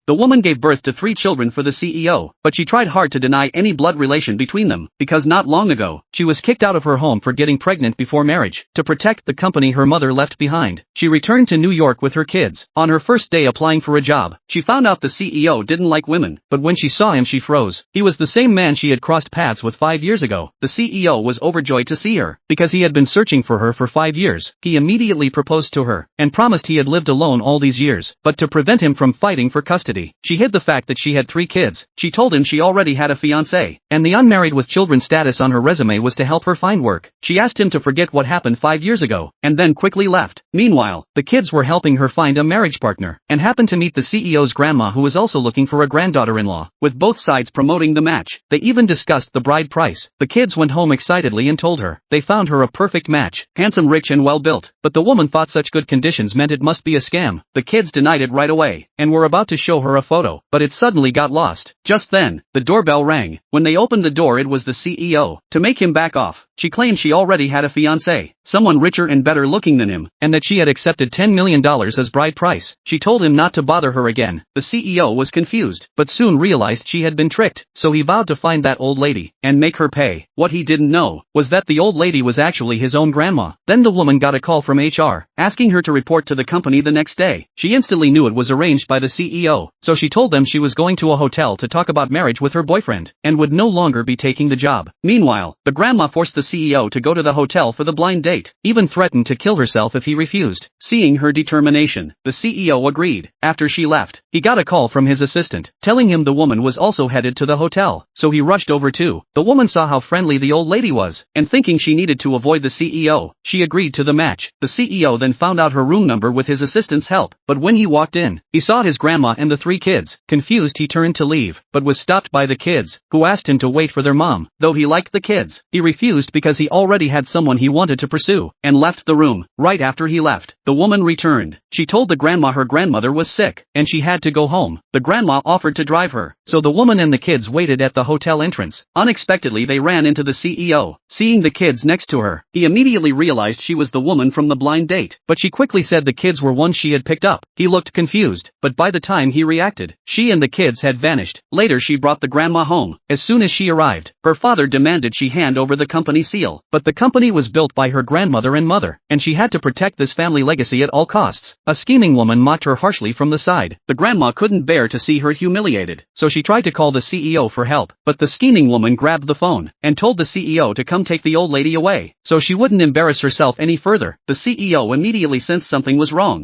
The woman gave birth to 3 children for the CEO, but she tried hard to deny any blood relation between them, because not long ago, she was kicked out of her home for getting pregnant before marriage. To protect the company her mother left behind, she returned to New York with her kids. On her first day applying for a job, she found out the CEO didn't like women, but when she saw him she froze. He was the same man she had crossed paths with 5 years ago. The CEO was overjoyed to see her, because he had been searching for her for 5 years. He immediately proposed to her, and promised he had lived alone all these years, but to prevent him from fighting for custody, she hid the fact that she had 3 kids. She told him she already had a fiancé, and the unmarried with children status on her resume was to help her find work. She asked him to forget what happened 5 years ago, and then quickly left. Meanwhile, the kids were helping her find a marriage partner, and happened to meet the CEO's grandma, who was also looking for a granddaughter-in-law, with both sides promoting the match. They even discussed the bride price. The kids went home excitedly and told her they found her a perfect match, handsome, rich and well built, but the woman thought such good conditions meant it must be a scam. The kids denied it right away, and were about to show her a photo, but it suddenly got lost. Just then, the doorbell rang. When they opened the door it was the CEO. To make him back off, she claimed she already had a fiancé, someone richer and better looking than him, and that she had accepted $10 million as bride price. She told him not to bother her again. The CEO was confused, but soon realized she had been tricked, so he vowed to find that old lady, and make her pay. What he didn't know, was that the old lady was actually his own grandma. Then the woman got a call from HR, asking her to report to the company the next day. She instantly knew it was arranged by the CEO, so she told them she was going to a hotel to talk about marriage with her boyfriend, and would no longer be taking the job. Meanwhile, the grandma forced the CEO to go to the hotel for the blind date, even threatened to kill herself if he refused. Seeing her determination, the CEO agreed. After she left, he got a call from his assistant, telling him the woman was also headed to the hotel, so he rushed over too. The woman saw how friendly the old lady was, and thinking she needed to avoid the CEO, she agreed to the match. The CEO then found out her room number with his assistant's help, but when he walked in, he saw his grandma and the 3 kids. Confused, he turned to leave, but was stopped by the kids, who asked him to wait for their mom. Though he liked the kids, he refused because he already had someone he wanted to pursue, and left the room. Right after he left, the woman returned. She told the grandma her grandmother was sick, and she had to go home. The grandma offered to drive her, so the woman and the kids waited at the hotel entrance. Unexpectedly they ran into the CEO. Seeing the kids next to her, he immediately realized she was the woman from the blind date, but she quickly said the kids were ones she had picked up. He looked confused, but by the time he reacted, she and the kids had vanished. Later she brought the grandma home. As soon as she arrived, her father demanded she hand over the company seal, but the company was built by her grandmother and mother, and she had to protect this family legacy at all costs. A scheming woman mocked her harshly from the side. The grandma couldn't bear to see her humiliated, so she tried to call the CEO for help, but the scheming woman grabbed the phone, and told the CEO to come take the old lady away, so she wouldn't embarrass herself any further. The CEO immediately sensed something was wrong.